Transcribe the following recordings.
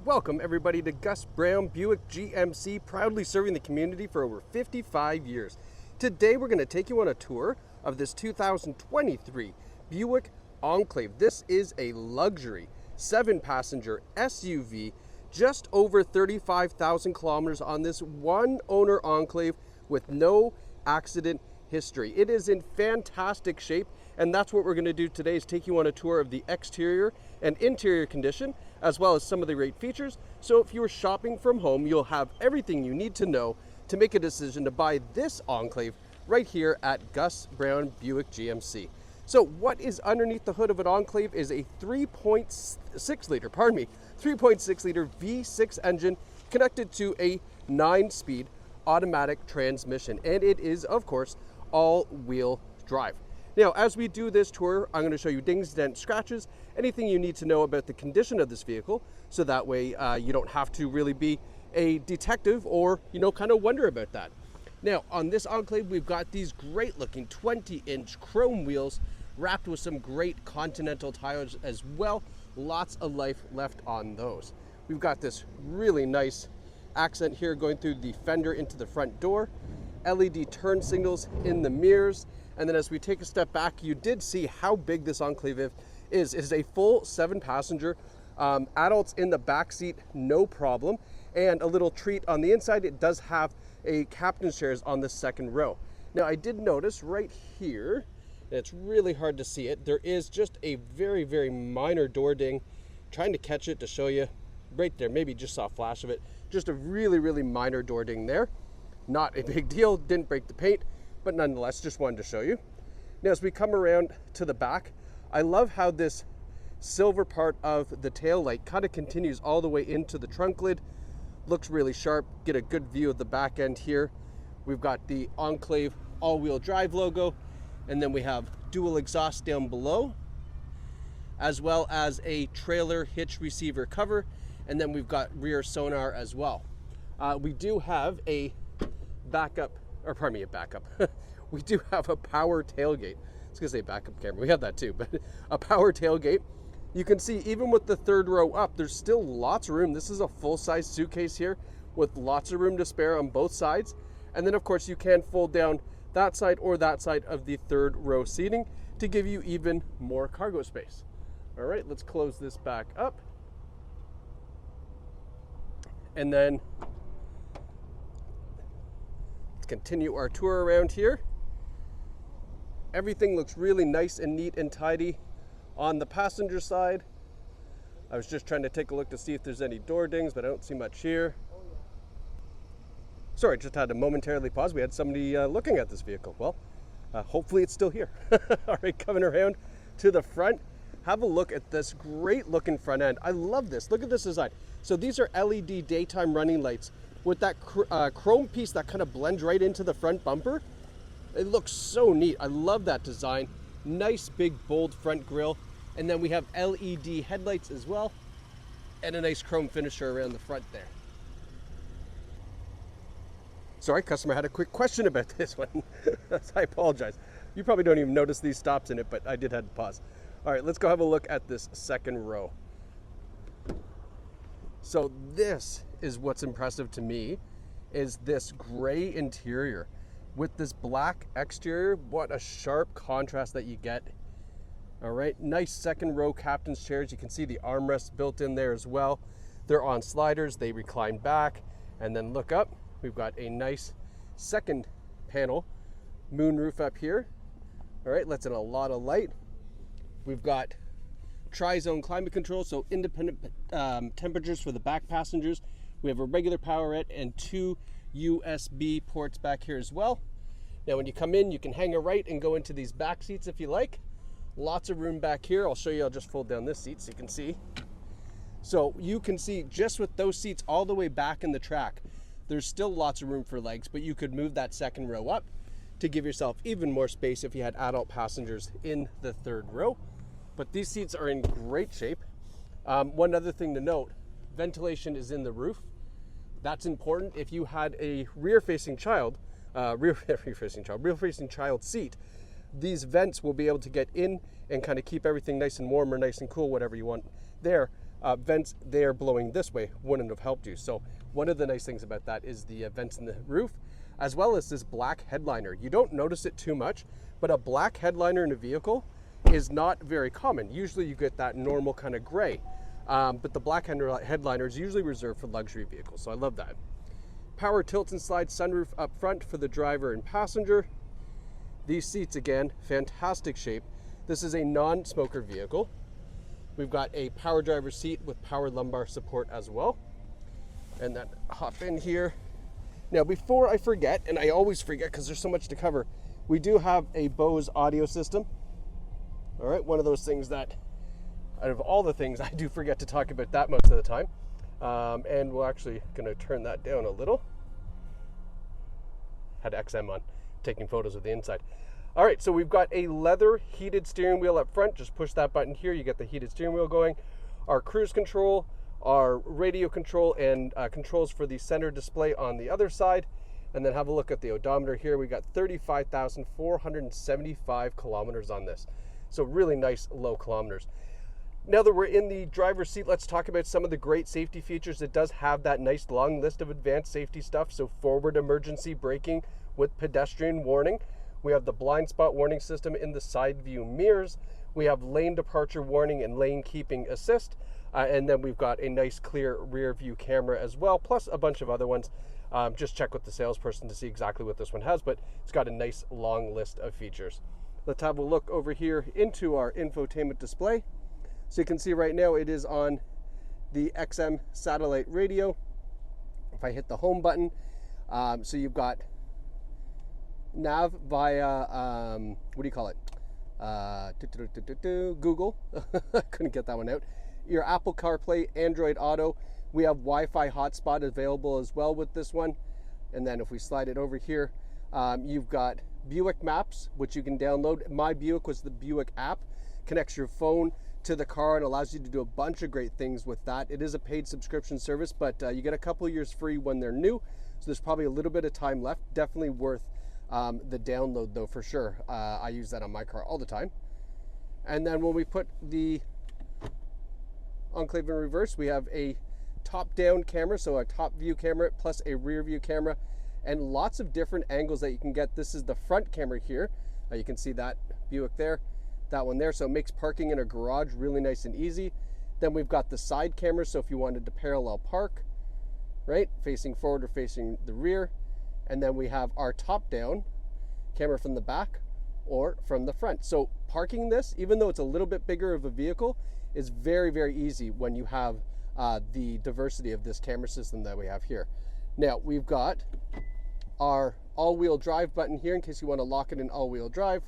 Welcome everybody to Gus Brown Buick GMC, proudly serving the community for over 55 years. Today we're going to take you on a tour of this 2023 Buick Enclave. This is a luxury 7-passenger SUV, just over 35,000 kilometers on this one owner Enclave with no accident history. It is in fantastic shape, and that's what we're going to do today, is take you on a tour of the exterior and interior condition, as well as some of the great features. So if you are shopping from home, you'll have everything you need to know to make a decision to buy this Enclave right here at Gus Brown Buick GMC. So what is underneath the hood of an Enclave is a 3.6 liter V6 engine connected to a 9-speed automatic transmission, and it is of course all-wheel drive. Now, as we do this tour, I'm going to show you dings, dents, scratches, anything you need to know about the condition of this vehicle, so that way you don't have to really be a detective or, kind of wonder about that. Now, on this Enclave, we've got these great looking 20-inch chrome wheels wrapped with some great Continental tires as well. Lots of life left on those. We've got this really nice accent here going through the fender into the front door, LED turn signals in the mirrors, and then as we take a step back, you did see how big this Enclave is. It is a full 7-passenger, adults in the back seat, no problem, and a little treat on the inside, it does have a captain's chairs on the second row. Now, I did notice right here, and it's really hard to see it, there is just a very, very minor door ding. Trying to catch it to show you right there, maybe just saw a flash of it, just a really, really minor door ding there. Not a big deal, didn't break the paint, but nonetheless, just wanted to show you. Now, as we come around to the back, I love how this silver part of the tail light kind of continues all the way into the trunk lid. Looks really sharp, get a good view of the back end here. We've got the Enclave all-wheel drive logo, and then we have dual exhaust down below, as well as a trailer hitch receiver cover, and then we've got rear sonar as well. We do have a backup. We do have a power tailgate. I was gonna say backup camera, we have that too, but a power tailgate. You can see even with the third row up, there's still lots of room. This is a full-size suitcase here with lots of room to spare on both sides. And then of course you can fold down that side or that side of the third row seating to give you even more cargo space. All right, let's close this back up. And then let's continue our tour around here. Everything looks really nice and neat and tidy on the passenger side. I was just trying to take a look to see if there's any door dings, but I don't see much here. Sorry, just had to momentarily pause. We had somebody looking at this vehicle. Well, hopefully it's still here. All right, coming around to the front, have a look at this great looking front end. I love this. Look at this design. So these are LED daytime running lights with that chrome piece that kind of blends right into the front bumper. It looks so neat. I love that design. Nice big bold front grille, and then we have LED headlights as well, and a nice chrome finisher around the front there. Sorry, customer had a quick question about this one. I apologize. You probably don't even notice these stops in it, but I did have to pause. All right, let's go have a look at this second row. So this is what's impressive to me, is this gray interior with this black exterior. What a sharp contrast that you get. All right, nice second row captain's chairs. You can see the armrests built in there as well. They're on sliders, they recline back, and then look up. We've got a nice second panel moonroof up here. All right, lets in a lot of light. We've got tri-zone climate control, so independent temperatures for the back passengers. We have a regular powerette and 2 USB ports back here as well. Now when you come in, you can hang a right and go into these back seats if you like. Lots of room back here. I'll show you, I'll just fold down this seat so you can see. So you can see just with those seats all the way back in the track, there's still lots of room for legs, but you could move that second row up to give yourself even more space if you had adult passengers in the third row. But these seats are in great shape. One other thing to note, ventilation is in the roof. That's important. If you had a rear-facing child seat, these vents will be able to get in and kind of keep everything nice and warm or nice and cool, whatever you want there. vents there blowing this way wouldn't have helped you. So one of the nice things about that is the vents in the roof, as well as this black headliner. You don't notice it too much, but a black headliner in a vehicle is not very common. Usually you get that normal kind of gray, but the black headliner is usually reserved for luxury vehicles, so I love that. Power tilt and slide sunroof up front for the driver and passenger. These seats, again, fantastic shape. This is a non-smoker vehicle. We've got a power driver seat with power lumbar support as well. And then hop in here. Now, before I forget, and I always forget because there's so much to cover, we do have a Bose audio system. All right, one of those things that, out of all the things, I do forget to talk about that most of the time. And we're actually gonna turn that down a little. Had XM on, taking photos of the inside. All right, so we've got a leather heated steering wheel up front. Just push that button here, you get the heated steering wheel going. Our cruise control, our radio control, and controls for the center display on the other side. And then have a look at the odometer here. We got 35,475 kilometers on this. So really nice low kilometers. Now that we're in the driver's seat, let's talk about some of the great safety features. It does have that nice long list of advanced safety stuff. So forward emergency braking with pedestrian warning. We have the blind spot warning system in the side view mirrors. We have lane departure warning and lane keeping assist. And then we've got a nice clear rear view camera as well, plus a bunch of other ones. Just check with the salesperson to see exactly what this one has, but it's got a nice long list of features. Let's have a look over here into our infotainment display. So you can see right now it is on the XM satellite radio. If I hit the home button, so you've got nav via, what do you call it? Google. I couldn't get that one out. Your Apple CarPlay, Android Auto. We have Wi-Fi hotspot available as well with this one. And then if we slide it over here, you've got Buick Maps, which you can download. My Buick was the Buick app. Connects your phone to the car and allows you to do a bunch of great things with that. It is a paid subscription service, but you get a couple of years free when they're new. So there's probably a little bit of time left. Definitely worth the download though, for sure. I use that on my car all the time. And then when we put the Enclave in reverse, we have a top-down camera, so a top view camera plus a rear view camera, and lots of different angles that you can get. This is the front camera here. You can see that Buick there, that one there, so it makes parking in a garage really nice and easy. Then we've got the side camera, so if you wanted to parallel park, right, facing forward or facing the rear. And then we have our top-down camera from the back or from the front. So parking this, even though it's a little bit bigger of a vehicle, is very, very easy when you have the diversity of this camera system that we have here. Now we've got our all-wheel drive button here in case you want to lock it in all-wheel drive.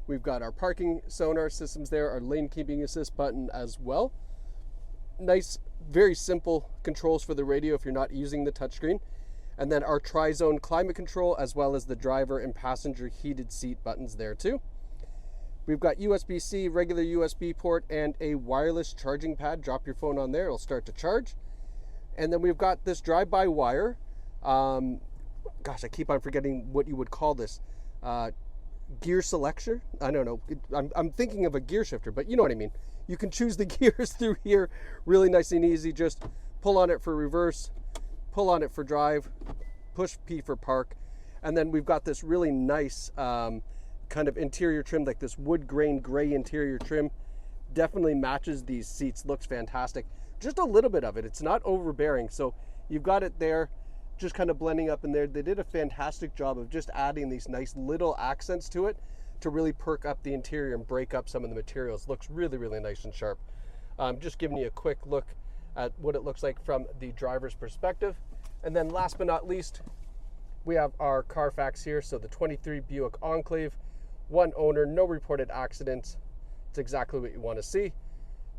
We've got our parking sonar systems there, our lane keeping assist button as well. Nice, very simple controls for the radio if you're not using the touchscreen. And then our tri-zone climate control, as well as the driver and passenger heated seat buttons there too. We've got USB-C, regular USB port, and a wireless charging pad. Drop your phone on there, it'll start to charge. And then we've got this drive-by-wire. Gosh, I keep on forgetting what you would call this. Gear selector? I don't know. I'm thinking of a gear shifter, but you know what I mean. You can choose the gears through here, really nice and easy. Just pull on it for reverse, pull on it for drive, push P for park. And then we've got this really nice kind of interior trim, like this wood grain gray interior trim. Definitely matches these seats, looks fantastic. Just a little bit of it, it's not overbearing. So you've got it there, just kind of blending up in there. They did a fantastic job of just adding these nice little accents to it to really perk up the interior and break up some of the materials. Looks really, really nice and sharp. Just giving you a quick look at what it looks like from the driver's perspective. And then last but not least, we have our Carfax here. So the 23 Buick Enclave, one owner, no reported accidents. It's exactly what you want to see.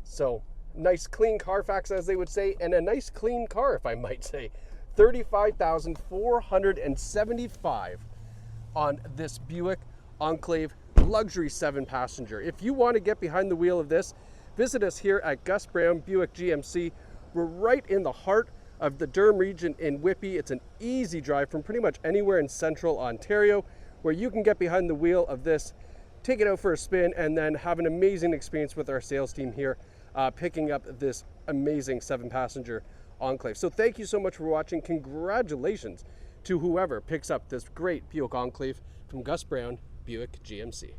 So nice clean Carfax, as they would say, and a nice clean car, if I might say. 35,475 on this Buick Enclave luxury 7-passenger. If you want to get behind the wheel of this, visit us here at Gus Brown Buick GMC. We're right in the heart of the Durham region in Whitby. It's an easy drive from pretty much anywhere in central Ontario, where you can get behind the wheel of this, take it out for a spin, and then have an amazing experience with our sales team here picking up this amazing 7-passenger Enclave. So thank you so much for watching. Congratulations to whoever picks up this great Buick Enclave from Gus Brown, Buick GMC.